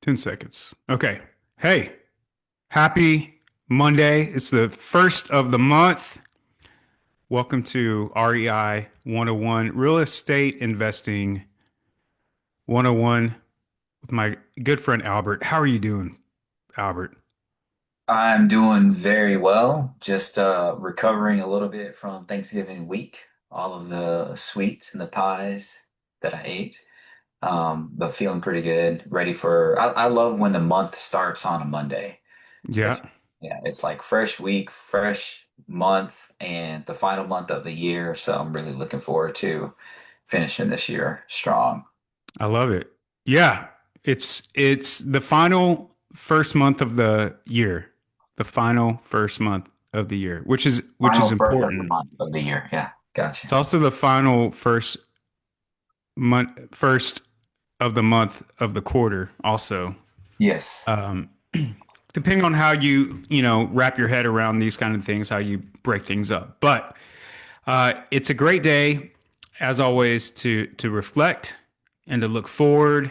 10 seconds. Okay. Hey, happy Monday. It's the first of the month. Welcome to REI 101, Real Estate Investing 101 with my good friend Albert. How are you doing, Albert? I'm doing very well. Just recovering a little bit from Thanksgiving week, all of the sweets and the pies that I ate. But feeling pretty good, ready for I love when the month starts on a Monday. Yeah, It's yeah, it's like fresh week, fresh month, and the final month of the year. So I'm really looking forward to finishing this year strong. I love it. Yeah, it's the final first month of the year. The final first month of the year, which is Final first of the important. month of the year. Yeah, It's gotcha. also the final first of the month of the quarter also. Yes. Um, depending on how you wrap your head around these kind of things, how you break things up. But it's a great day, as always, to reflect and to look forward.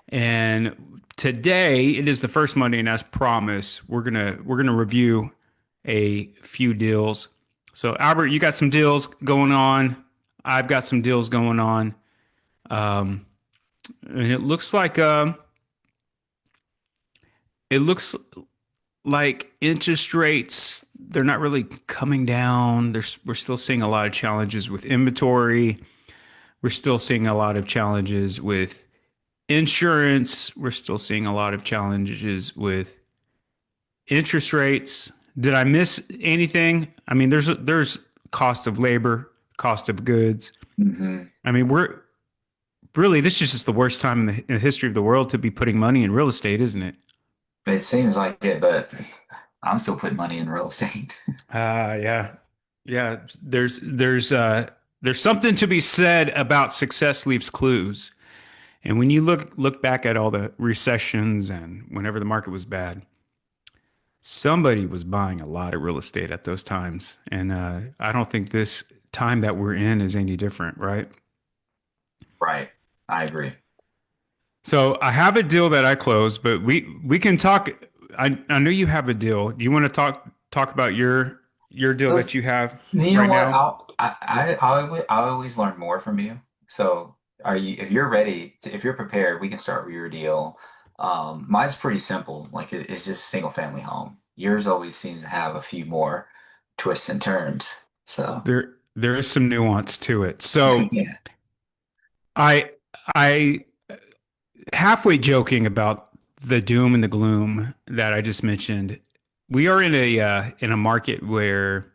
And today it is the first Monday, and as promised, we're gonna review a few deals. So Albert, you got some deals going on. I've got some deals going on. Um, and it looks like interest rates, they're not really coming down. We're still seeing a lot of challenges with inventory. We're still seeing a lot of challenges with insurance. We're still seeing a lot of challenges with interest rates. Did I miss anything? I mean, there's cost of labor, cost of goods. hmm I mean, we're really this is just the worst time in the history of the world to be putting money in real estate, isn't it? It seems like it, but I'm still putting money in real estate. Yeah. Yeah, there's something to be said about success leaves clues. And when you look back at all the recessions and whenever the market was bad, somebody was buying a lot of real estate at those times. And I don't think this time that we're in is any different, right? Right. I agree. So I have a deal that I closed, but we can talk. I know you have a deal. Do you want to talk about your deal that Listen, you have you know right what? now? I always learn more from you. So if you're ready, if you're prepared, we can start with your deal. Mine's pretty simple. Like it's just single family home. Yours always seems to have a few more twists and turns. So There is some nuance to it. So yeah. I I halfway joking about the doom and the gloom that I just mentioned. We are in a market where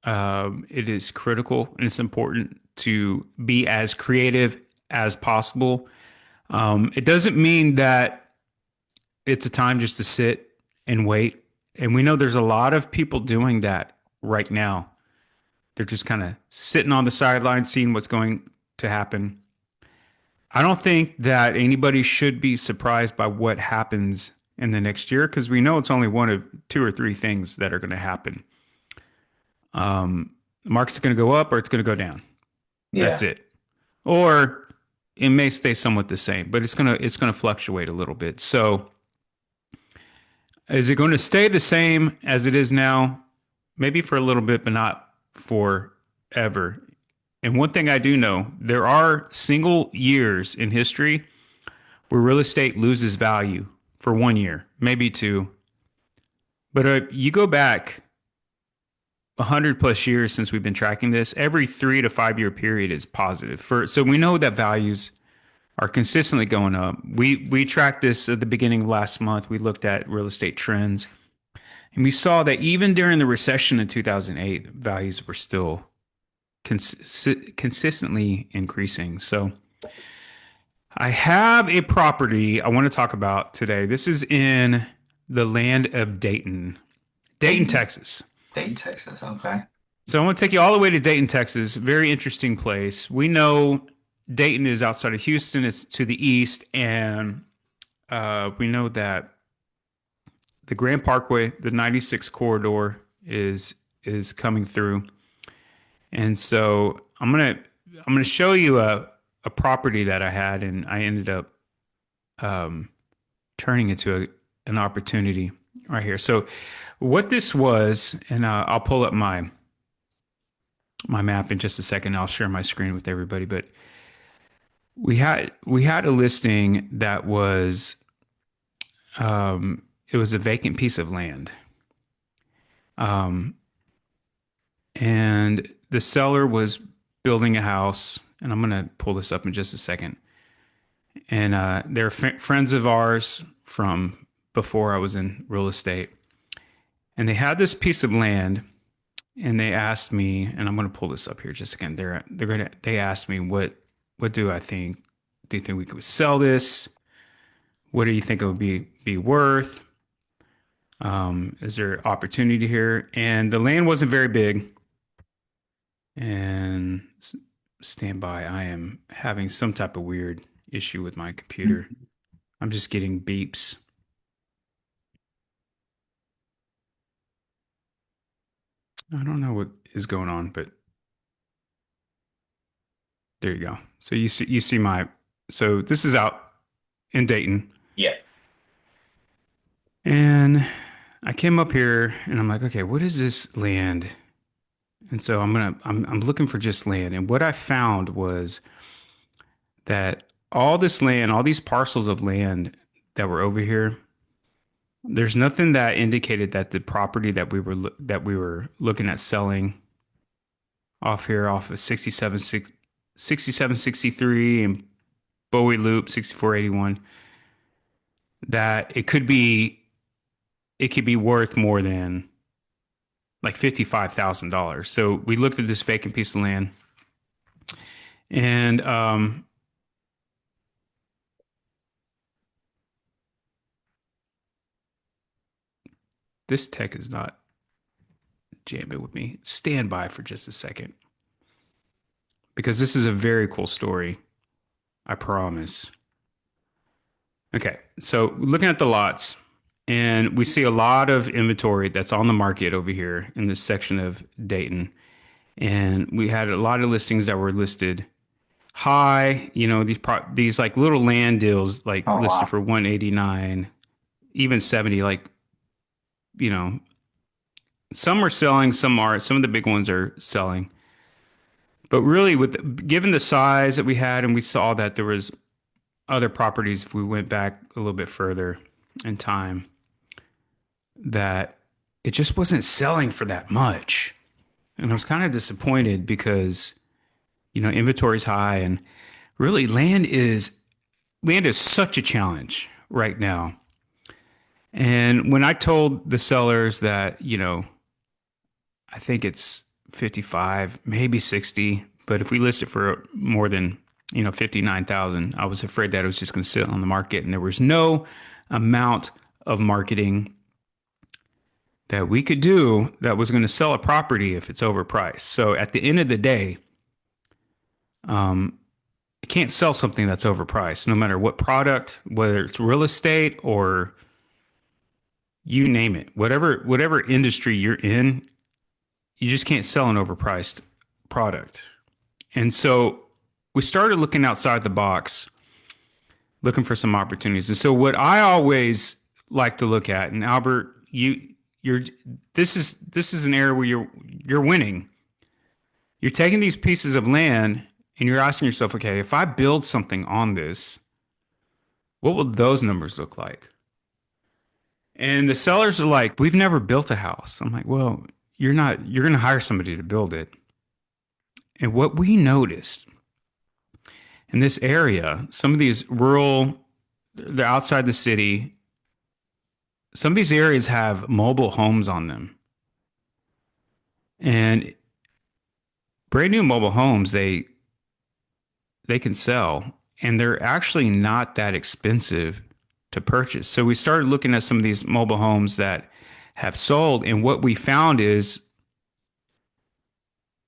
it is critical and it's important to be as creative as possible. It doesn't mean that it's a time just to sit and wait. And we know there's a lot of people doing that right now. They're just kind of sitting on the sidelines, seeing what's going to happen. I don't think that anybody should be surprised by what happens in the next year because we know it's only one of two or three things that are going to happen. The market's going to go up or it's going to go down. That's Yeah. it. Or it may stay somewhat the same, but it's gonna fluctuate a little bit. So is it going to stay the same as it is now? Maybe for a little bit, but not forever. And one thing I do know, there are single years in history where real estate loses value for 1 year, maybe two. But you go back 100 plus years since we've been tracking this, every 3 to 5 year period is positive. So we know that values are consistently going up. We tracked this at the beginning of last month. We looked at real estate trends, and we saw that even during the recession in 2008, values were still consistently increasing. So I have a property I want to talk about today. This is in the land of Dayton, Dayton, Texas. Dayton, Texas. Okay. So I want to take you all the way to Dayton, Texas. Very interesting place. We know Dayton is outside of Houston. It's to the east, and we know that the Grand Parkway, the 96 corridor, is coming through, and so I'm gonna show you a property that I had, and I ended up um, turning into an opportunity right here. So what this was, and I'll pull up my map in just a second. I'll share my screen with everybody, but we had a listing that was it was a vacant piece of land. Um, and the seller was building a house, and I'm gonna pull this up in just a second. And they're friends of ours from before I was in real estate, and they had this piece of land, and they asked me, and I'm gonna pull this up here just again. They asked me what do I think? Do you think we could sell this? What do you think it would be worth? Is there opportunity here? And the land wasn't very big. And stand by. I am having some type of weird issue with my computer. I'm just getting beeps. I don't know what is going on, but there you go. So you see my so this is out in Dayton. Yeah. And I came up here and I'm like, okay, what is this land? And so I'm looking for just land. And what I found was that all this land, all these parcels of land that were over here, there's nothing that indicated that the property that we were looking at selling off here off of 6763 and Bowie Loop 6481 that it could be worth more than like $55,000. So we looked at this vacant piece of land and this tech is not jamming with me. Stand by for just a second because this is a very cool story. I promise. Okay, so looking at the lots, and we see a lot of inventory that's on the market over here in this section of Dayton. And we had a lot of listings that were listed high, these like little land deals like Oh listed wow. for 189, even 70, like, you know, some are selling, some of the big ones are selling. But really given the size that we had and we saw that there was other properties if we went back a little bit further in time that it just wasn't selling for that much. And I was kind of disappointed because, inventory's high and really land is such a challenge right now. And when I told the sellers that, I think it's 55, maybe 60, but if we list it for more than, 59,000, I was afraid that it was just going to sit on the market and there was no amount of marketing that we could do that was going to sell a property if it's overpriced. So at the end of the day, you can't sell something that's overpriced, no matter what product, whether it's real estate or you name it, whatever industry you're in, you just can't sell an overpriced product. And so we started looking outside the box, looking for some opportunities. And so what I always like to look at, and Albert, you're this is an area where you're winning. You're taking these pieces of land and you're asking yourself, okay, if I build something on this, what will those numbers look like? And the sellers are like, we've never built a house. I'm like, well, you're going to hire somebody to build it. And what we noticed in this area, some of these they're outside the city. Some of these areas have mobile homes on them. And brand new mobile homes, they can sell and they're actually not that expensive to purchase. So we started looking at some of these mobile homes that have sold, and what we found is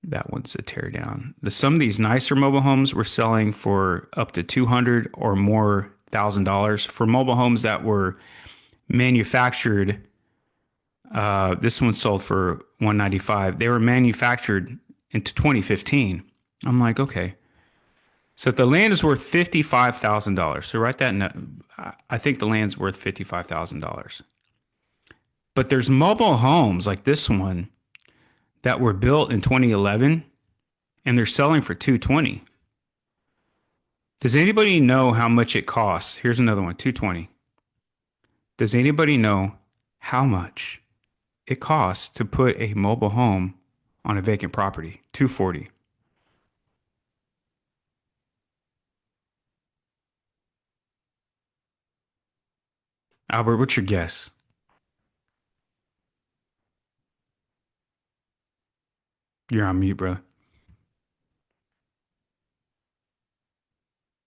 that one's a tear down. Some of these nicer mobile homes were selling for up to 200 or more $1,000 for mobile homes that were manufactured. This one sold for 195. They were manufactured into 2015. I'm like, okay. So if the land is worth $55,000. So write that in. I think the land's worth $55,000. But there's mobile homes like this one that were built in 2011 and they're selling for 220. Does anybody know how much it costs? Here's another one, 220. Does anybody know how much it costs to put a mobile home on a vacant property? 240. Albert, what's your guess? You're on mute, bro.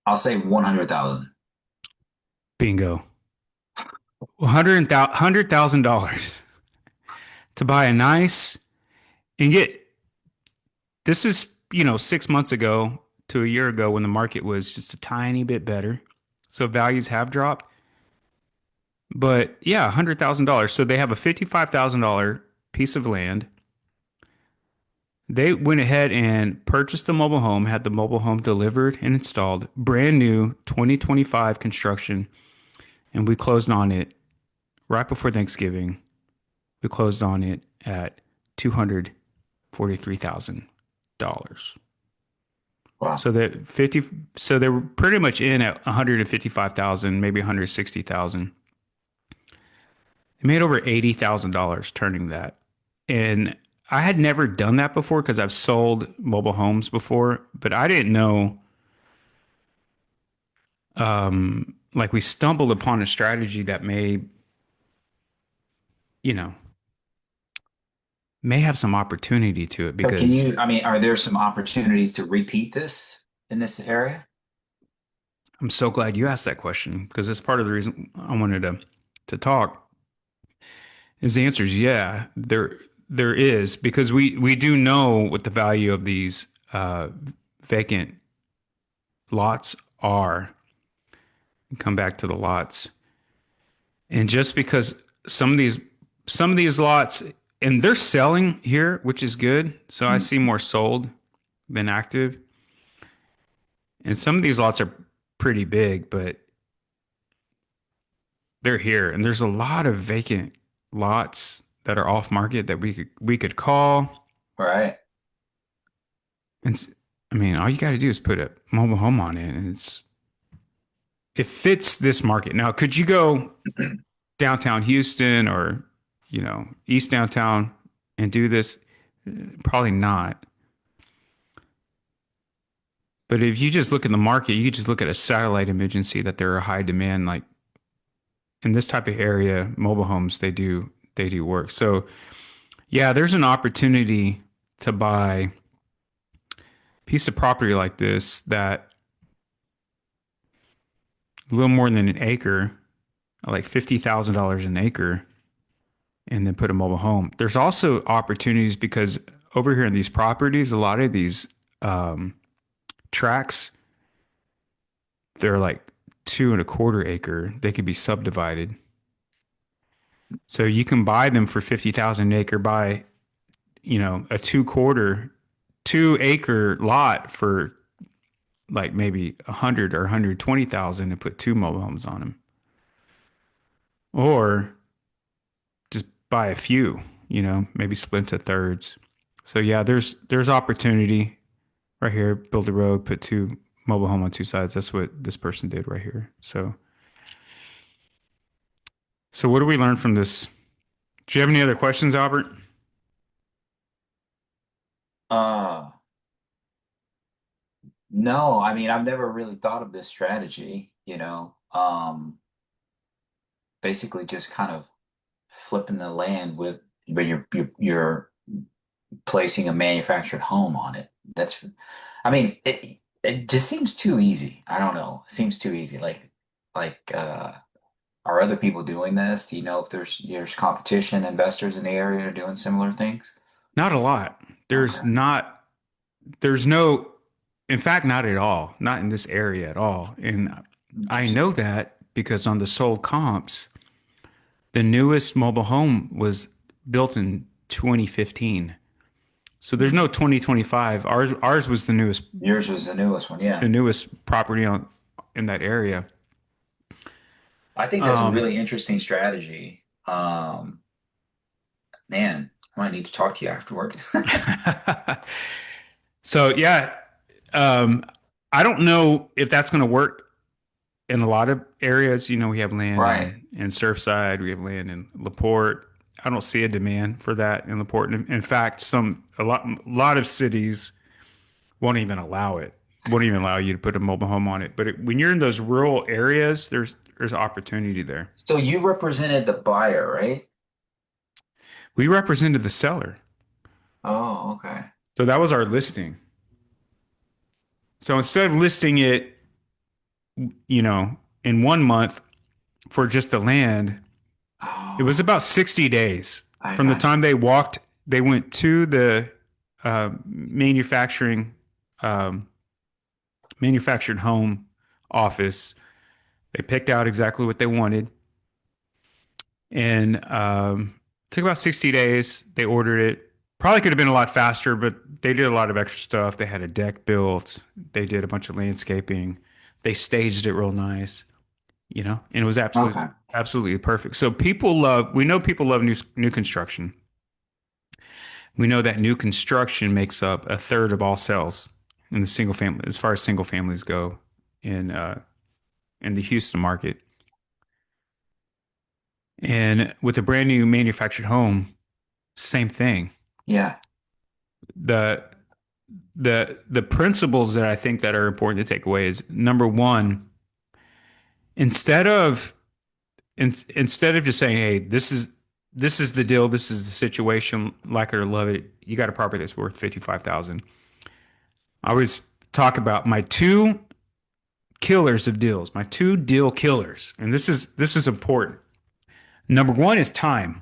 I'll say 100,000. Bingo. $100,000 to buy a nice and get this is, 6 months ago to a year ago when the market was just a tiny bit better. So values have dropped. But yeah, $100,000. So they have a $55,000 piece of land. They went ahead and purchased the mobile home, had the mobile home delivered and installed, brand new 2025 construction, and we closed on it right before Thanksgiving. We closed on it at $243,000. Wow. So that 50, so they were pretty much in at 155,000, maybe 160,000. They made over $80,000 turning that. And I had never done that before because I've sold mobile homes before, but I didn't know. Like we stumbled upon a strategy that you know, may have some opportunity to it So can because you, I mean, are there some opportunities to repeat this in this area? I'm so glad you asked that question because that's part of the reason I wanted to talk. Is the answer is yeah, there is because we do know what the value of these vacant lots are. Come back to the lots. And just because some of these some of these lots and they're selling here, which is good. So I see more sold than active. And some of these lots are pretty big, but they're here. And there's a lot of vacant lots that are off market that we could call. Right. And I mean, all you got to do is put a mobile home on it, and it fits this market. Now, could you go downtown Houston or East downtown and do this? Probably not. But if you just look at the market, you could just look at a satellite image and see that there are high demand. Like in this type of area, mobile homes they do work. So yeah, there's an opportunity to buy a piece of property like this that a little more than an acre, like $50,000 an acre, and then put a mobile home. There's also opportunities because over here in these properties, a lot of these um, tracks, they're like 2.25 acre. They could be subdivided. So you can buy them for 50,000 an acre, buy, a 2 acre lot for like maybe 100 or 120,000 and put two mobile homes on them. Or just buy a few, maybe split into thirds. So yeah, there's opportunity right here. Build a road, put two mobile home on two sides. That's what this person did right here. So what do we learn from this? Do you have any other questions, Albert? Uh, no, I mean, I've never really thought of this strategy, basically just kind of flipping the land with when you're placing a manufactured home on it. That's, I mean, it just seems too easy. I don't know. It seems too easy. Like, are other people doing this? Do you know if there's competition, investors in the area are doing similar things? Not a lot. There's Okay. not. There's no. In fact, not at all. Not in this area at all. And I Interesting. know that because on the sold comps, the newest mobile home was built in 2015. So there's no Mhm. 2025. Ours was Yours was the newest one, yeah. the newest property on in that area. I think that's a Um, really interesting strategy. Man, I might need to talk to you afterward. so yeah, um, I don't know if that's going to work in a lot of areas. You know, we have land Right. in Surfside, we have land in LaPorte. I don't see a demand for that in LaPorte. In fact, a lot of cities won't even allow it. Won't even allow you to put a mobile home on it. But when you're in those rural areas, there's opportunity there. So you represented the buyer, right? We represented the seller, Oh, okay. so that was our listing. So instead of listing it, you know, in 1 month for just the land, it was Oh, about 60 days I from the got time you. they went to the manufacturing um, manufactured home office. They picked out exactly what they wanted, and took about 60 days. They ordered it. Probably could have been a lot faster, but they did a lot of extra stuff. They had a deck built. They did a bunch of landscaping. They staged it real nice, you know, and it was Okay. absolutely perfect. So we know people love new construction. We know that new construction makes up a third of all sales in the single family, as far as single families go in the Houston market. And with a brand new manufactured home, same thing. Yeah. The the principles that I think that are important to take away is number one, instead of instead of just saying, "Hey, this is the deal, this is the situation, like it or love it," you got a property that's worth 55,000. I always talk about my two killers of deals, my two deal killers, and this is important. Number one is time.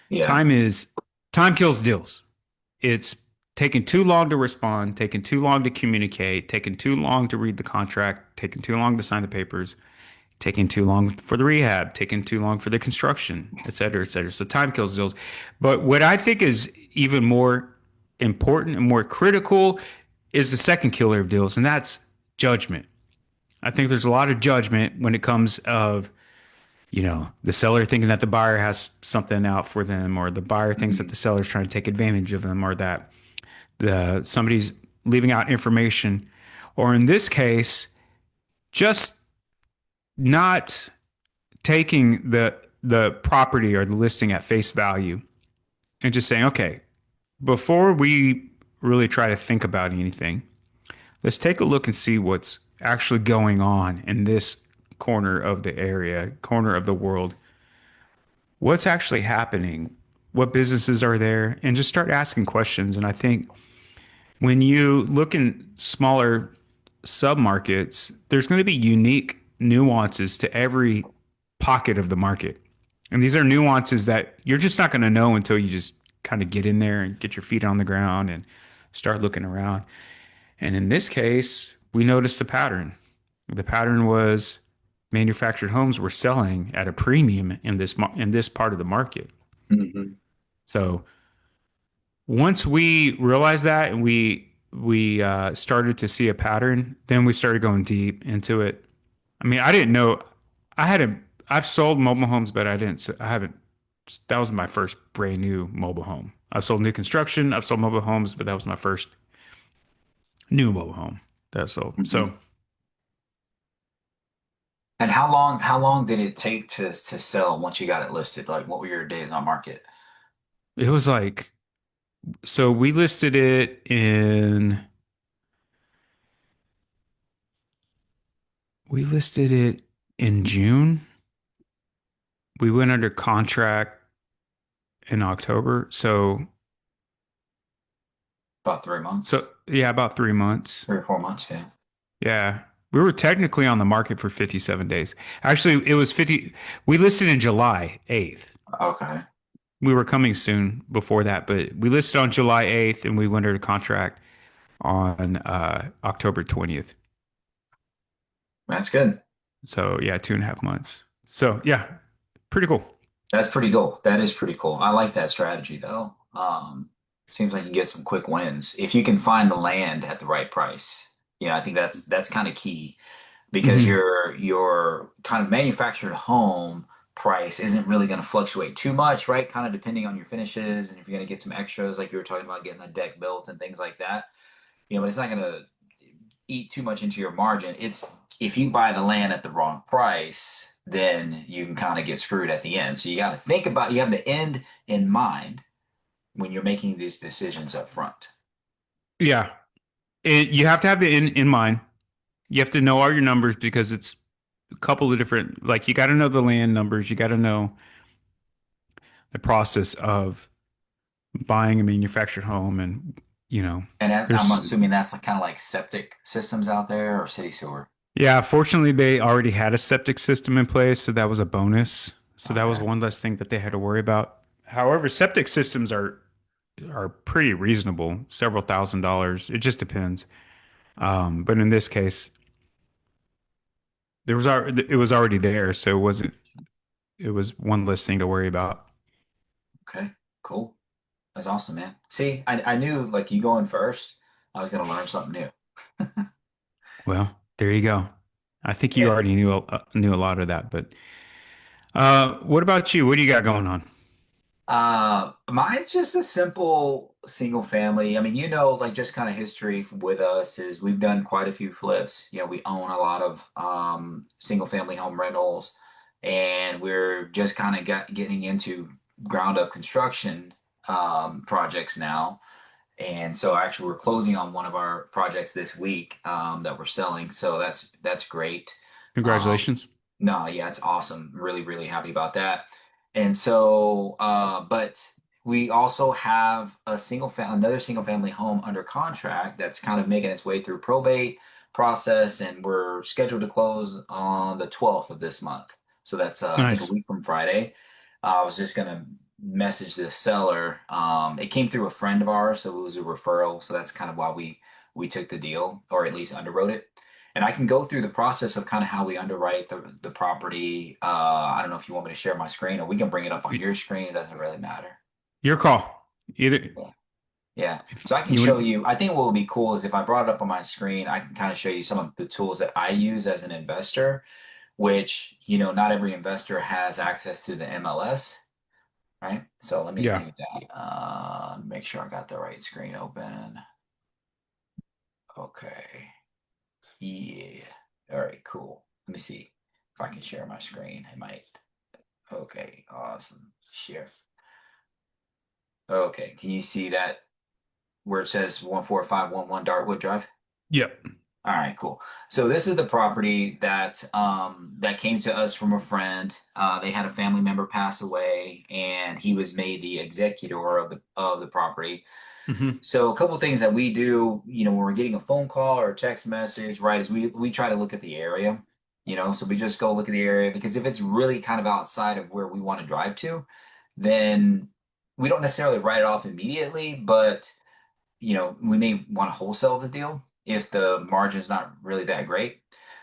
Yeah. Time is time kills deals. It's taking too long to respond, taking too long to communicate, taking too long to read the contract, taking too long to sign the papers, taking too long for the rehab, taking too long for the construction, et cetera, et cetera. So time kills deals. But what I think is even more important and more critical is the second killer of deals, and that's judgment. I think there's a lot of judgment when it comes of, you know, the seller thinking that the buyer has something out for them, or the buyer thinks that the Mhm. seller's trying to take advantage of them, or that somebody's leaving out information, or in this case, just not taking the property or the listing at face value and just saying, okay, before we really try to think about anything, let's take a look and see what's actually going on in this corner of the area, corner of the world. What's actually happening? What businesses are there? And just start asking questions. And I think when you look in smaller submarkets, there's going to be unique nuances to every pocket of the market. And these are nuances that you're just not going to know until you just kind of get in there and get your feet on the ground and start looking around. And in this case, we noticed a pattern. The pattern was manufactured homes were selling at a premium in in this part of the market. Mhm. So once we realized that and we started to see a pattern, then we started going deep into it. I mean, I didn't know I had a I've sold mobile homes, but I haven't. That was my first brand new mobile home. I've sold new construction. I've sold mobile homes, but that was my first new mobile home that I sold. So Mhm. And how long did it take to sell once you got it listed? Like what were your days on market? it was like so we listed it in June. We went under contract in October. About 3 months, So yeah, about 3 months. 3 or 4 months, yeah. Yeah. We were technically on the market for 57 days. Actually, it was 50. We listed in July 8th. Okay. We were coming soon before that, but we listed on July 8th and we went under contract on October 20th. That's good. So yeah, 2.5 months. So yeah, pretty cool. That's pretty cool. That is pretty cool. I like that strategy though. Seems like you get some quick wins if you can find the land at the right price. I think that's kind of key because Hmm. your kind of manufactured home price isn't really going to fluctuate too much, right? Kind of depending on your finishes and if you're going to get some extras, like you were talking about getting a deck built and things like that. But it's not going to eat too much into your margin. It's if you buy the land at the wrong price, then you can kind of get screwed at the end. So you got to think about you have the end in mind when you're making these decisions up front. Yeah. You have to have it in mind. You have to know all your numbers because it's a couple of different, like you got to know the land numbers. You got to know the process of buying a manufactured home. And, you know, And I'm there's, assuming that's like, kind of like septic systems out there or city sewer. yeah, fortunately, they already had a septic system in place. So that was a bonus. So that was Okay. one less thing that they had to worry about. However, septic systems are pretty reasonable, several $1,000s. It just depends. But in this case, it was already there, so it was one less thing to worry about. Okay. Cool. That's awesome, man. See, I knew like you going first, I was gonna learn something new. Well, there you go. I think you Yeah. already knew a lot of that, but what about you? What do you got going on? Mine's just a simple single family. I mean, like just kind of history with us is we've done quite a few flips. We own a lot of single family home rentals, and we're just kind of getting into ground up construction projects now. And so actually we're closing on one of our projects this week that we're selling. So that's great. Um, Congratulations. no, yeah, it's awesome. Really, really happy about that. And so, but we also have another single family home under contract that's kind of making its way through probate process, and we're scheduled to close on the 12th of this month. So that's I think a Nice. week from Friday. I was just gonna message the seller. It came through a friend of ours, so it was a referral. So that's kind of why we took the deal, or at least underwrote it. And I can go through the process of kind of how we underwrite the property. I don't know if you want me to share my screen or we can bring it up on Y- your screen. It doesn't really matter. Your call. Either Yeah. Yeah. if So I can you show would, you. I think what would be cool is if I brought it up on my screen, I can kind of show you some of the tools that I use as an investor, which, not every investor has access to the MLS, right? So let me yeah. do that. Make sure I got the right screen open. Okay. Yeah. All right, cool. Let me see if I can share my screen. It might. Okay, awesome. Share. Okay, can you see that where it says 14511 Dartwood Drive? Yep. All right, cool. So this is the property that came to us from a friend. They had a family member pass away, and he was made the executor of the property. Hmm. So a couple of things that we do, when we're getting a phone call or a text message, right, is we try to look at the area, so we just go look at the area because if it's really kind of outside of where we want to drive to, then we don't necessarily write it off immediately, but we may want to wholesale the deal if the margin's not really that great.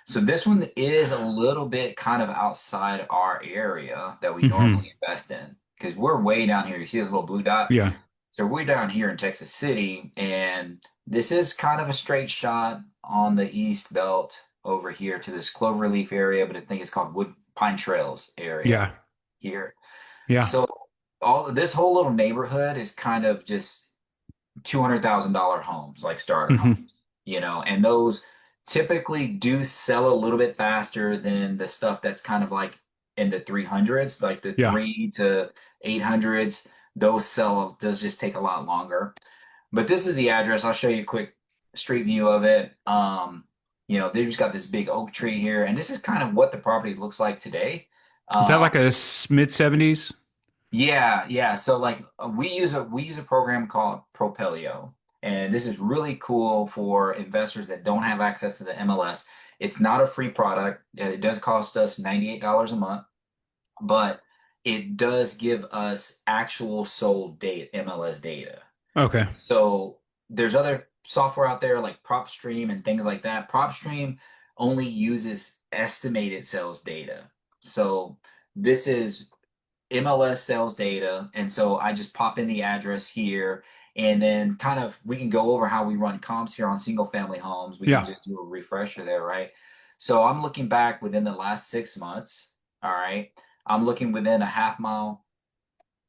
So this one is a little bit kind of outside our area that we Hmm. normally invest in because we're way down here. You see this little blue dot? Yeah. So we're down here in Texas City, and this is kind of a straight shot on the east belt over here to this Cloverleaf area, but I think it's called Wood Pine Trails area Yeah. here. Yeah. So all this whole little neighborhood is kind of just $200,000 homes, like starter Hmm. homes, and those typically do sell a little bit faster than the stuff that's kind of like in the 300s, like the Yeah. 3 to 800s. Those just take a lot longer. But this is the address. I'll show you a quick street view of it. They've just got this big oak tree here, and this is kind of what the property looks like today. Is that like Um, a mid 70s? yeah, yeah. So like we use a program called Propelio, and this is really cool for investors that don't have access to the MLS. It's not a free product. It does cost us $98 a month, but it does give us actual sold data, MLS data. Okay. So there's other software out there like PropStream and things like that. PropStream only uses estimated sales data. So this is MLS sales data. And so I just pop in the address here and then kind of we can go over how we run comps here on single family homes. We can Yeah. just do a refresher there, right? So I'm looking back within the last 6 months. All right. I'm looking within a half mile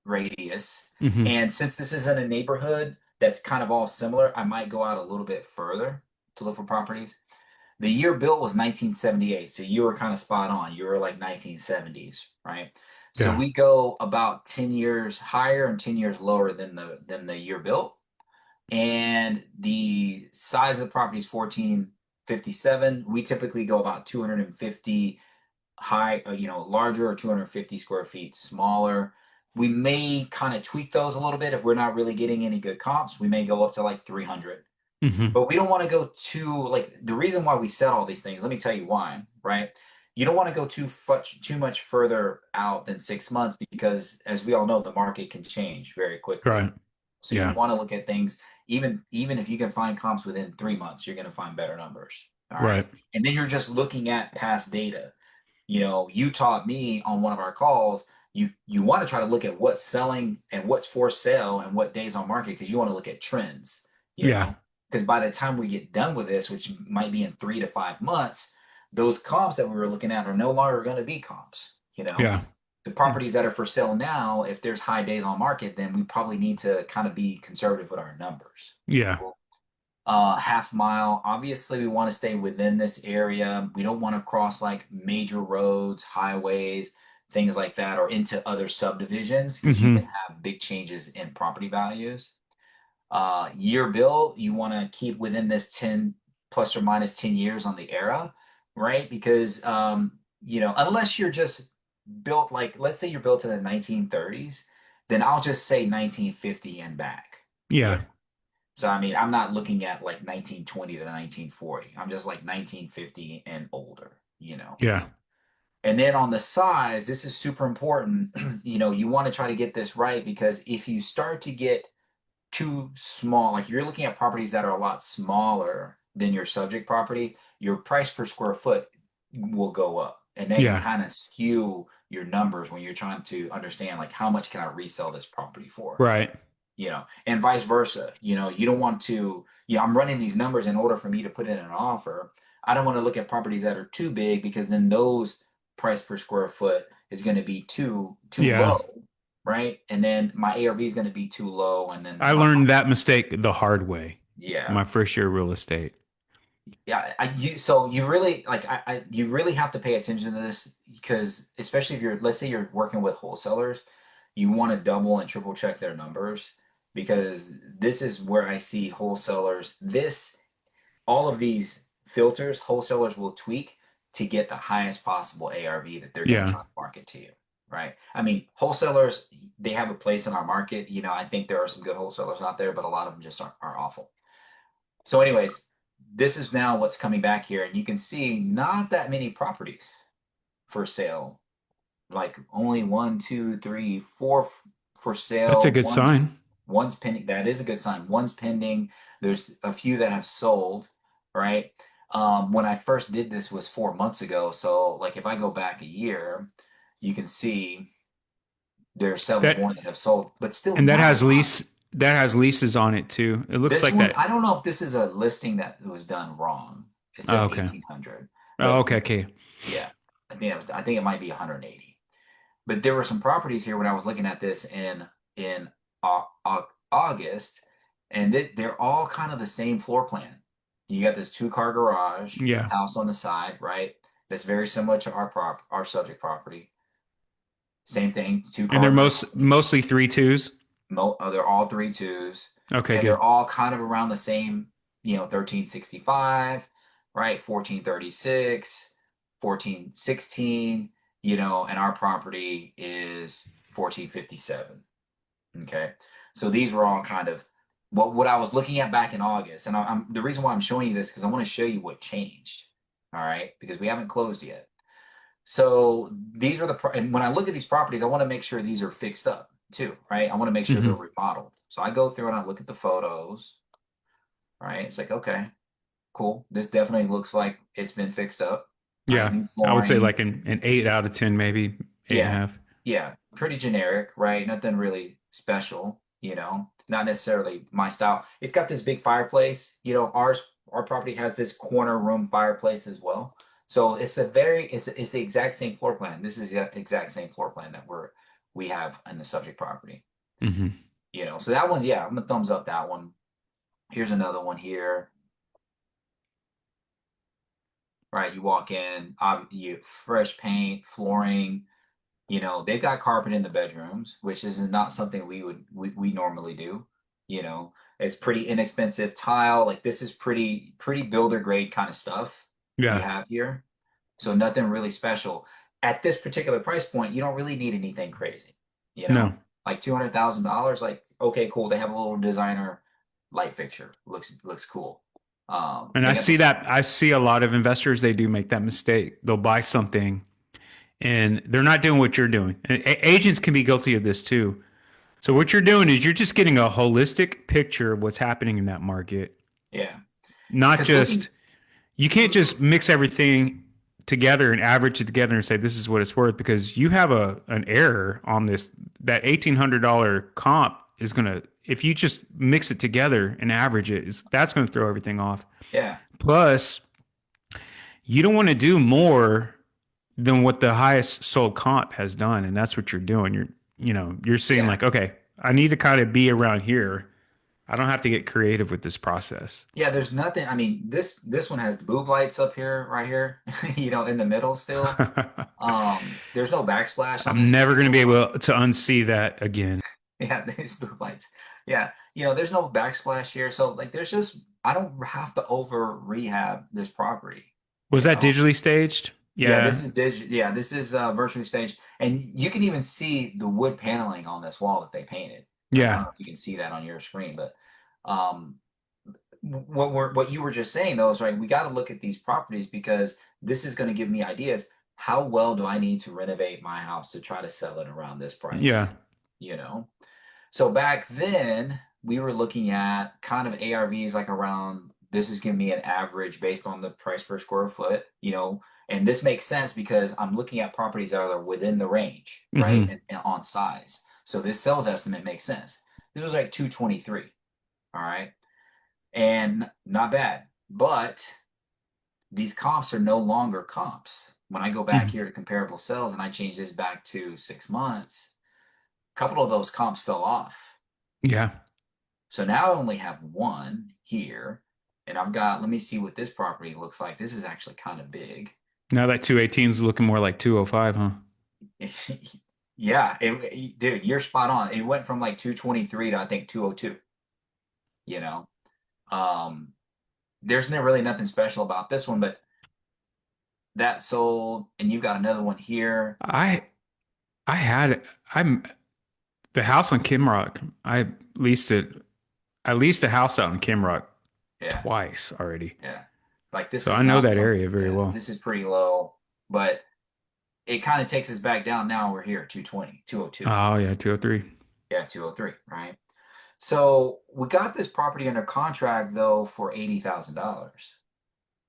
radius. Hmm. And since this is in a neighborhood that's kind of all similar, I might go out a little bit further to look for properties. The year built was 1978, so you were kind of spot on. You were like 1970s, right? So Yeah. we go about 10 years higher and 10 years lower than the year built. And the size of the property is 1457. We typically go about 250 high, larger, or 250 square feet smaller. We may kind of tweak those a little bit if we're not really getting any good comps. We may go up to like 300, Hmm. but we don't want to go too like the reason why we set all these things. Let me tell you why, right? You don't want to go too much further out than 6 months because, as we all know, the market can change very quickly. Right. So you Yeah. want to look at things even if you can find comps within 3 months, you're going to find better numbers. All right, Right. and then you're just looking at past data. You taught me on one of our calls, you want to try to look at what's selling and what's for sale and what days on market because you want to look at trends, you Yeah. know, because by the time we get done with this, which might be in 3 to 5 months, those comps that we were looking at are no longer going to be comps. Yeah. The Mm. properties that are for sale now, if there's high days on market, then we probably need to kind of be conservative with our numbers. Yeah. Cool. Half mile. Obviously, we want to stay within this area. We don't want to cross like major roads, highways, things like that, or into other subdivisions because you can Hmm. have big changes in property values. Year bill, you want to keep within this 10 plus or minus 10 years on the era, right? Because, unless you're just built like, let's say you're built in the 1930s, then I'll just say 1950 and back. Yeah. Yeah. So I mean, I'm not looking at like 1920 to 1940. I'm just like 1950 and older. Yeah. And then on the size, this is super important. You want to try to get this right because if you start to get too small, like you're looking at properties that are a lot smaller than your subject property, your price per square foot will go up. And that can Yeah. kind of skew your numbers when you're trying to understand like how much can I resell this property for? Right. And vice versa. You don't want to, I'm running these numbers in order for me to put in an offer. I don't want to look at properties that are too big because then those price per square foot is going to be too Yeah. low, right? And then my ARV is going to be too low, and then I learned that mistake the hard way. yeah, My first year of real estate. yeah. So you really like you really have to pay attention to this because especially if let's say you're working with wholesalers, you want to double and triple check their numbers because this is where I see wholesalers all of these filters wholesalers will tweak to get the highest possible ARV that they're going to Yeah. try to market to you, right? I mean, wholesalers, they have a place in our market. I think there are some good wholesalers out there, but a lot of them just are awful. So, anyways, this is now what's coming back here, and you can see not that many properties for sale. Like only one, two, three, four for That's a sale. good One's sign. one's pending. That is a good sign. One's pending. There's a few that have sold, right? When I first did this was 4 months ago. So like if I go back a year, you can see there's several more That that have sold, but still and not a lot. that has leases on it too. It looks This like one, that. I don't know if this is a listing that was done wrong. It says Oh, okay. 1800, Oh, but okay, okay. yeah, I think it might be 180. But there were some properties here when I was looking at this in August, and they're all kind of the same floor plan. You got this two-car garage, Yeah. house on the side, right? That's very similar to our subject property. Same thing, And they're two-car garage. mostly three twos. They're all three twos, Okay, and they're good. all kind of around the same, 1365, right? 1436, 1416, and our property is 1457. Okay. So these were all kind of what I was looking at back in August. And I'm the reason why I'm showing you this because I want to show you what changed. All right. Because we haven't closed yet. So these are and when I look at these properties, I want to make sure these are fixed up too, right? I want to make sure they're Hmm. remodeled. So I go through and I look at the photos, right? It's like, okay, cool. This definitely looks like it's been fixed up, right? Yeah. New I would say flooring. like an 8 out of 10, maybe eight and a Yeah. half. Yeah, pretty generic, right? Nothing really special, not necessarily my style. It's got this big fireplace. Our property has this corner room fireplace as well. So it's the exact same floor plan. This is the exact same floor plan that we have in the subject property. Hmm. So that one's, yeah, I'm gonna thumbs up that one. Here's another one here. Right, you walk in, you fresh paint, flooring. They've got carpet in the bedrooms, which is not something we normally do. You know, it's pretty inexpensive tile. Like this is pretty builder grade kind of stuff we Yeah. have here. So nothing really special. At this particular price point, you don't really need anything crazy. You No. know, like $200,000. Like okay, cool. They have a little designer light fixture. Looks cool. And They I got see this. that. I see a lot of investors, they do make that mistake. They'll buy something and they're not doing what you're doing. And agents can be guilty of this too. So what you're doing is you're just getting a holistic picture of what's happening in that market. Yeah, Not because looking. just, you can't just mix everything together and average it together and say this is what it's worth because you have an error on this. That $1,800 comp is gonna, if you just mix it together and average it, that's gonna throw everything off. Yeah, Plus, you don't want to do more than what the highest sold comp has done, and that's what you're doing. You're seeing yeah. like, okay, I need to kind of be around here. I don't have to get creative with this process. Yeah, there's nothing. I mean, this one has the boob lights up here, right here, in the middle still. There's no backsplash on I'm this never going to be vehicle. able to unsee that again. Yeah, these boob lights. Yeah, there's no backsplash here, so like, there's just I don't have to over rehab this property. Was You that know. digitally staged? Yeah, Yeah. this is virtually staged, and you can even see the wood paneling on this wall that they painted. Like I don't Yeah. know if you can see that on your screen, but um, what you were just saying though is right. We got to look at these properties because this is going to give me ideas. How well do I need to renovate my house to try to sell it around this Yeah. price? You know. So back then we were looking at kind of ARVs like around. This is giving me an average based on the price per square foot. And this makes sense because I'm looking at properties that are within the range, right, Hmm. and on size. So this sales estimate makes sense. This was like 223. All right, and not bad. But these comps are no longer comps. When I go back Hmm. here to comparable sales and I change this back to 6 months, a couple of those comps fell off. Yeah. So now I only have one here. And let me see what this property looks like. This is actually kind of big. Now that 218 is looking more like 205, huh? It's, yeah, dude, you're spot on. It went from like 223 to I think 202, you know. Um, there's no really nothing special about this one, but that sold, and you've got another one here. I I had I'm the house on Kimrock. I leased it. I leased a house out in Kimrock Yeah, twice already. yeah. Like this So is I know not that some, area very yeah, well. this is pretty low, but it kind of takes us back down. Now we're here, 220, 202. Oh yeah, 203. Yeah, 203, right? So we got this property under contract though for $80,000.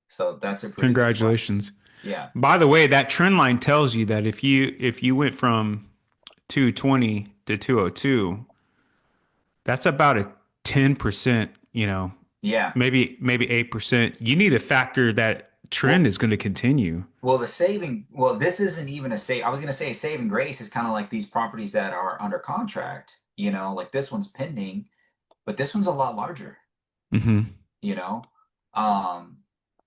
So that's a pretty good price. Congratulations. Yeah, By the way, that trend line tells you that if you went from 220 to 202, that's about a 10%, yeah. maybe 8%. You need to factor that trend Well, is going to continue. this isn't even a save. I was going to say a saving grace is kind of like these properties that are under contract, like this one's pending, but this one's a lot larger, Hmm. you know. Um,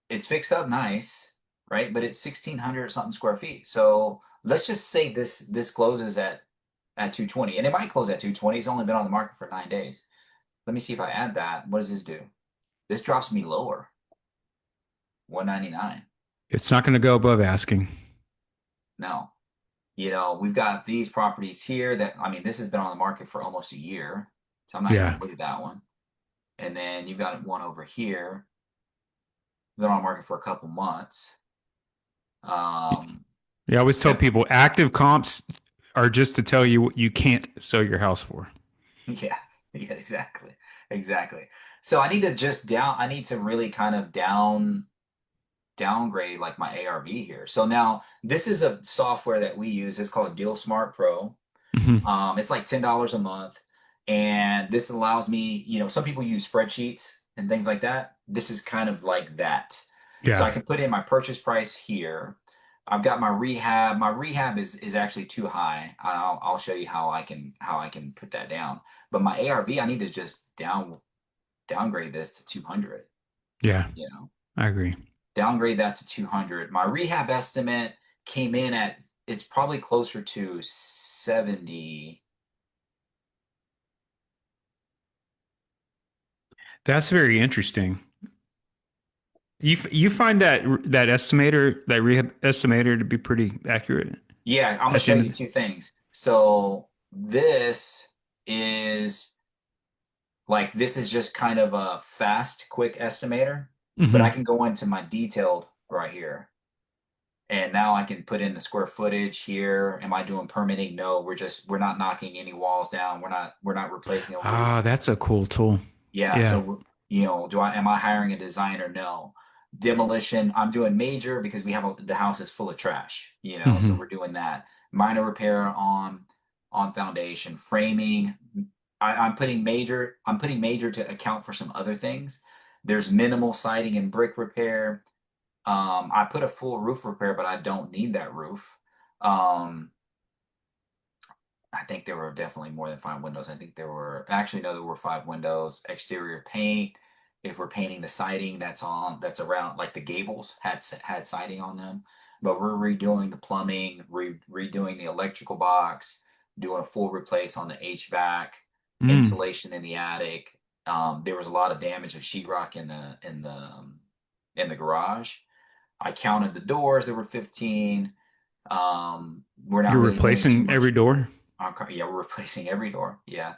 it's fixed up nice, right? But it's 1,600 something square feet. So let's just say this closes at 220, and it might close at 220. It's only been on the market for 9 days. Let me see if I add that. What does this do? This drops me lower, 199. It's not going to go above asking. No, we've got these properties here that, I mean, this has been on the market for almost a year, so I'm not even Yeah. gonna look at that one. And then you've got one over here, been on the market for a couple months. Um, Yeah, I always tell and people active comps are just to tell you what you can't sell your house for. yeah, yeah, exactly, exactly. So I need to really kind of downgrade like my ARV here. So now this is a software that we use. It's called Deal Smart Pro. Hmm. It's like $10 a month. And this allows me, some people use spreadsheets and things like that. This is kind of like that. So I Yeah. can put in my purchase price here. I've got my rehab. My rehab is actually too high. I'll show you how I can put that down. But my ARV, I need to just downgrade this to 200, Yeah. you know. I agree. Downgrade that to 200. My rehab estimate came in at it's probably closer to 70. That's very interesting. You find that estimator, that rehab estimator to be pretty accurate Yeah, I'm gonna at the show end you of two things. So is this is just kind of a fast, quick estimator, the. but I Hmm. can go into my detailed right here. And now I can put in the square footage here. Am I doing permitting? No, we're not knocking any walls down. We're not replacing a roof. Ah, that's a cool tool. Yeah, Yeah. so am I hiring a designer? No. Demolition, I'm doing major because the house is full of trash, so Hmm. we're doing that. Minor repair on foundation, framing. I'm putting major to account for some other things. There's minimal siding and brick repair. I put a full roof repair, but I don't need that roof. Um, I think there were definitely more than five windows. I think actually, no, there were five windows. Exterior paint. If we're painting the siding that's around, like the gables had siding on them, but we're redoing the plumbing, redoing the electrical box, doing a full replace on the HVAC, Mm. insulation in the attic. There was a lot of damage of sheetrock in the garage. I counted the doors. There were 15. We're not You're really doing too replacing every much. door? Yeah, we're replacing every door. Yeah.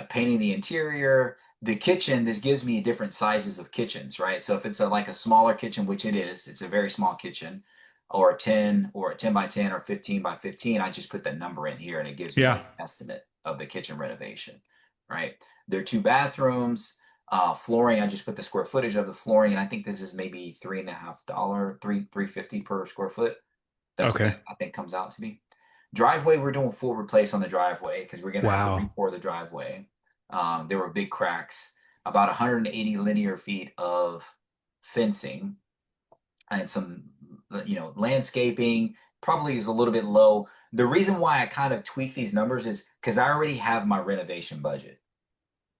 Painting the interior, the kitchen. This gives me different sizes of kitchens, right? So if it's like a smaller kitchen, which it is, it's a very small kitchen, or a 10 by 10 or 15 by 15, I just put the number in here and it gives me Yeah. an estimate of the kitchen renovation, right? There are two bathrooms. Flooring, I just put the square footage of the flooring, and I think this is maybe $3.50, $3.50 per square foot. That's what Okay. that I think comes out to be. Driveway, we're doing full replace on the driveway because we're gonna have to Wow. re-pour the driveway. There were big cracks, about 180 linear feet of fencing and some, landscaping. Probably is a little bit low. The reason why I kind of tweak these numbers is because I already have my renovation budget.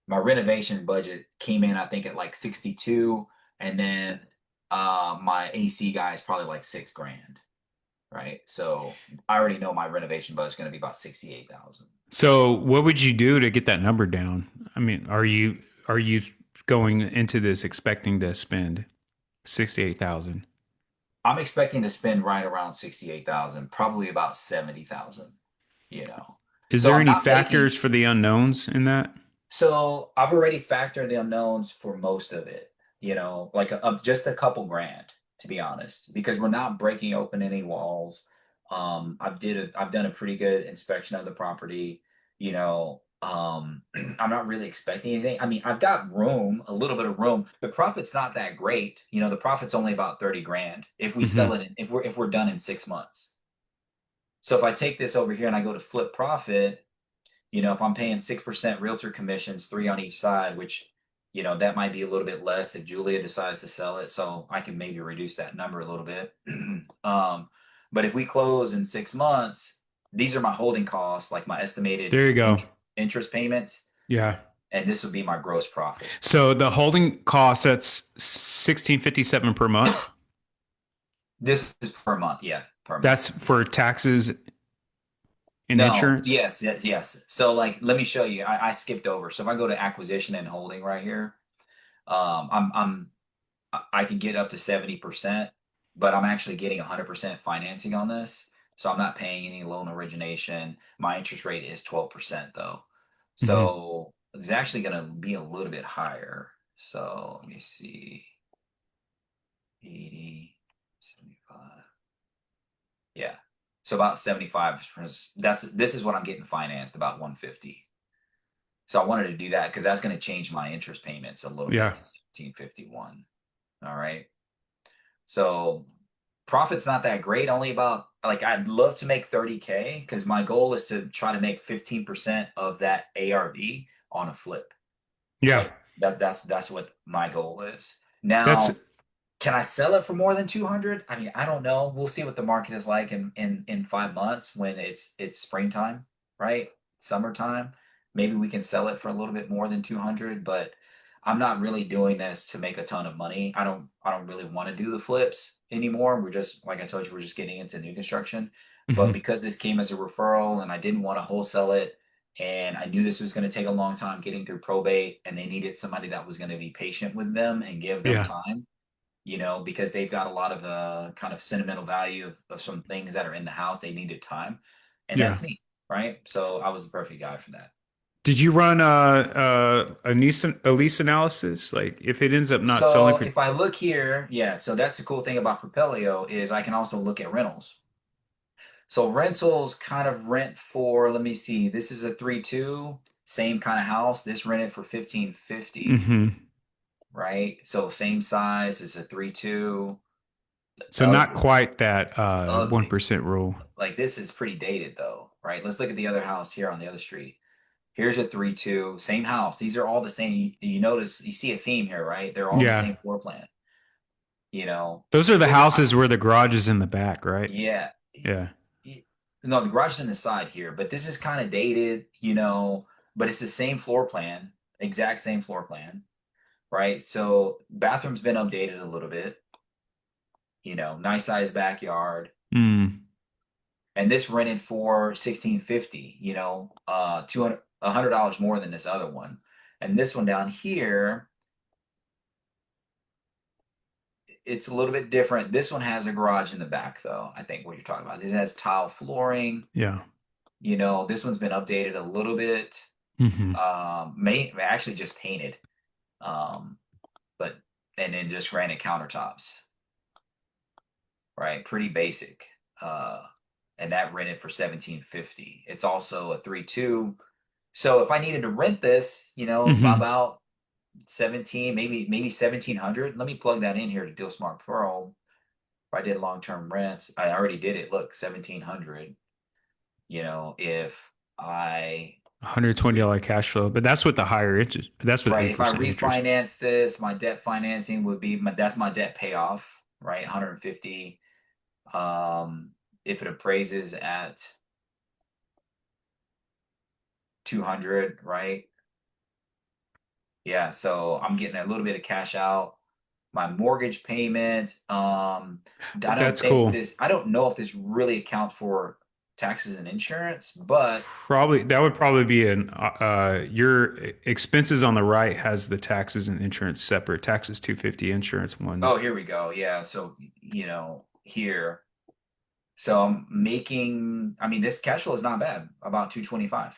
My renovation budget came in, I think, at like 62, and then my AC guy is probably like 6 grand, right? So I already know my renovation budget is going to be about 68,000. So what would you do to get that number down? I mean, are you going into this expecting to spend 68,000? I'm expecting to spend right around 68,000, probably about 70,000, you know. Is So there I'm any not factors making for the unknowns in that? So I've already factored the unknowns for most of it, like just a couple grand, to be honest, because we're not breaking open any walls. I've done a pretty good inspection of the property. I'm not really expecting anything. I mean, I've got room, a little bit of room. The profit's not that great. The profit's only about 30 grand if we sell Hmm. it if we're done in 6 months. So if I take this over here and I go to flip profit, if I'm paying 6% realtor commissions, three on each side, which, that might be a little bit less if Julia decides to sell it. So I can maybe reduce that number a little bit. But if we close in 6 months, these are my holding costs, like my estimated There you go. interest payments, Yeah. and this would be my gross profit. So the holding cost, that's 1657 per month. This is per month. Yeah, per month. That's for taxes and No, insurance. yes, yes, yes. So like, let me show you. I skipped over. So if I go to acquisition and holding right here, I can get up to 70%, but I'm actually getting 100% financing on this. So I'm not paying any loan origination. My interest rate is 12% though. Hmm. So it's actually going to be a little bit higher. So let me see. 80, 75. Yeah. So about 75. This is what I'm getting financed, about 150. So I wanted to do that because that's going to change my interest payments a little bit Yeah. to 1751. All right. So profit's not that great, only about like I'd love to make 30K because my goal is to try to make 15% of that ARV on a flip, Yeah. right? That's what my goal is. That's Now, can I sell it for more than 200? I mean, I don't know. We'll see what the market is like in 5 months when it's springtime, right? Summertime. Maybe we can sell it for a little bit more than 200, but I'm not really doing this to make a ton of money. I don't really want to do the flips anymore. We're just like I told you, we're just getting into new construction. But mhm. because this came as a referral and I didn't want to wholesale it, and I knew this was going to take a long time getting through probate, and they needed somebody that was going to be patient with them and give them Yeah. time, because they've got a lot of kind of sentimental value of some things that are in the house. They needed time, and Yeah. that's me, right? So I was the perfect guy for that. Did you run a lease analysis? Like if it ends up not selling So for if I look here, yeah, so that's the cool thing about Propelio is I can also look at rentals. So rentals kind of rent for, let me see, this is a 3-2, same kind of house. This rented for 1550, hmm right? So same size as a 3-2. So not Ugly, quite that ugly. 1% rule. Like this is pretty dated though, right? Let's look at the other house here on the other street. Here's a 3-2, same house. These are all the same. You notice, you see a theme here, right? They're all the Yeah. same floor plan. Those are the Still, houses where the garage is in the back, right? yeah. Yeah. No, the garage is in the side here, but this is kind of dated, but it's the same floor plan, exact same floor plan, right? So bathroom's been updated a little bit, nice size backyard. Mm. And this rented for 1650, 200 $100 more than this other one. And this one down here, it's a little bit different. This one has a garage in the back though. I think what you're talking about. It has tile flooring. Yeah. This one's been updated a little bit. hmm May actually just painted. Um, but and then just granite countertops, right? Pretty basic. Uh, and that rented for 1750. It's also a 3-2. So if I needed to rent this, hmm about 17, maybe 1700. Let me plug that in here to Deal Smart Pro. If I did long-term rents, I already did it. Look, 1700. If I $120 cash flow, but that's with the higher interest. That's with right, if I 8% interest. refinance this, my debt financing would be that's my debt payoff, right? 150. If it appraises at 200, right? Yeah, so I'm getting a little bit of cash out. My mortgage payment, That's cool. I don't know if this really accounts for taxes and insurance, but Probably that would probably be your expenses on the right has the taxes and insurance separate. Taxes 250, insurance one. oh, here we go. Yeah, so here. So I'm making, I mean, this cash flow is not bad, about 225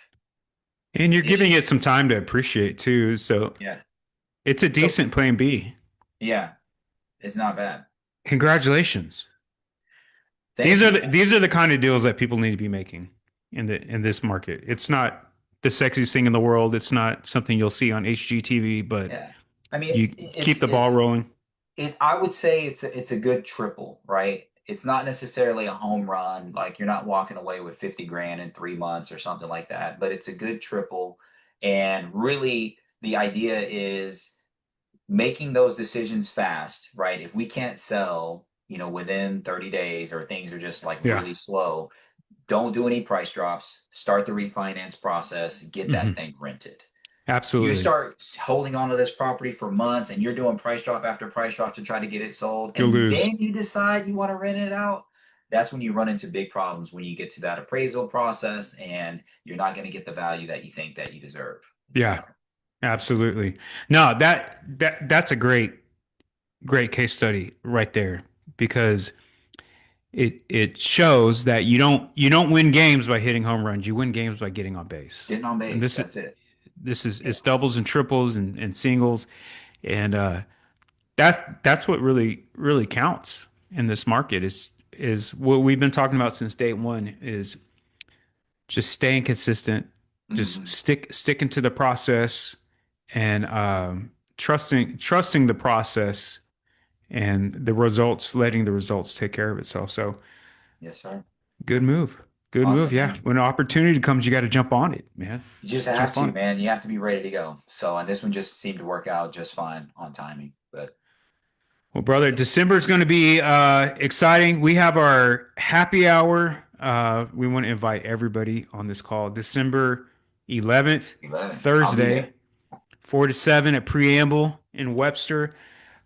And you're giving ish. it some time to appreciate too. So Yeah. it's a So decent plan B. yeah, it's not bad. Congratulations. Thank you. These are the kind of deals that people need to be making in this market. It's not the sexiest thing in the world. It's not something you'll see on HGTV, but Yeah. I mean, you keep the ball rolling. I would say it's a good triple, right? It's not necessarily a home run, like you're not walking away with 50 grand in 3 months or something like that, but it's a good triple. And really, the idea is making those decisions fast, right? If we can't sell, within 30 days or things are just like Yeah. really slow, don't do any price drops. Start the refinance process, get that hmm thing rented. You Absolutely. start holding on to this property for months and you're doing price drop after price drop to try to get it sold, You'll and lose. then you decide you want to rent it out. That's when you run into big problems when you get to that appraisal process and you're not going to get the value that you think that you deserve. you Yeah. know Absolutely. No, that's a great case study right there because it shows that you don't win games by hitting home runs. You win games by getting on base. Getting on And base, that's it. this is Yeah. it's doubles and triples and singles and that's what really counts in this market is what we've been talking about since day one is just staying consistent, just Hmm. sticking to the process and trusting the process and the results, letting the results take care of itself. So Yes, sir. good move. Good move. Awesome, Yeah. man. When an opportunity comes, you got to jump on it, man. You just have Jump on to, it. man. You have to be ready to go. So, and this one just seemed to work out just fine on timing. But Well, brother, December is going to be exciting. We have our happy hour. We want to invite everybody on this call. December 11th, 11, I'll be Thursday, there. 4 to 7 at Preamble in Webster.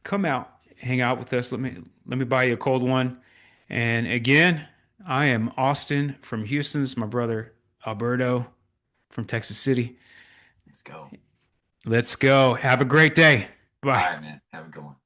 Come out, hang out with us. Let me buy you a cold one. And again, I am Austin from Houston. This is my brother Alberto from Texas City. Let's go. Let's go. Have a great day. All Bye. right, man. Have a good one.